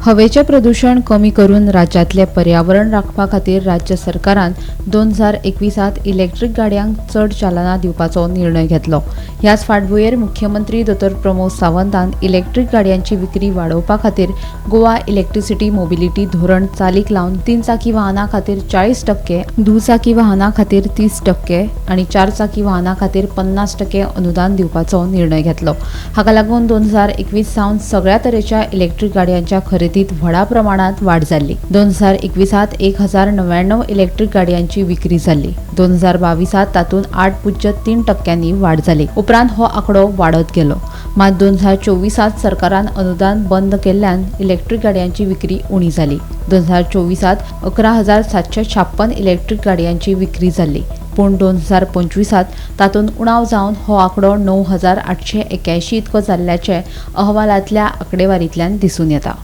हवेचे प्रदूषण कमी करून राज्यातले पर्यावरण राखपा खातीर राज्य सरकारान 2021 इलेक्ट्रीक गाडयांक चड चालना दिवपाचो निर्णय घेतलो। ह्याच फाटभुंयेर मुख्यमंत्री डॉ. प्रमोद सावंतान इलेक्ट्रीक गाडयांची विक्री वाडोवपा खातीर गोवा इलेक्ट्रिसिटी मोबिलिटी धोरण चालीक लावन 3 चाकी वाहनां खातीर 40%, दुचाकी वाहनां खातीर 30% आनी 4 चाकी वाहनां खातीर 50% अनुदान दिवपाचो निर्णय घेतलो। हाका लागून 2021 सावन सगळ्या तरेच्या इलेक्ट्रीक गाडयांच्या खरेदीत व्हडा प्रमाणात वाढ जाल्ली। 2021 1099 इलेक्ट्रीक गाडयांची विक्री जाल्ली। 2022 तातूंत 8.3% वाढ जाली। उपरांत हो आंकडो वाडत गेलो। मात 2024 सरकारान अनुदान बंद केल्ल्यान इलेक्ट्रीक गाडयांची विक्री उणी जाली। 2024 11,756 इलेक्ट्रीक गाडयांची विक्री जाल्ली। पूण 2025 तातूंत उणाव जावन हो आंकडो 9,881 इतको जाल्ल्याचे अहवालांतल्या आंकडेवारींतल्यान दिसून येता।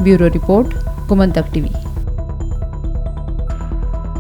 Bureau report, Gomantak TV।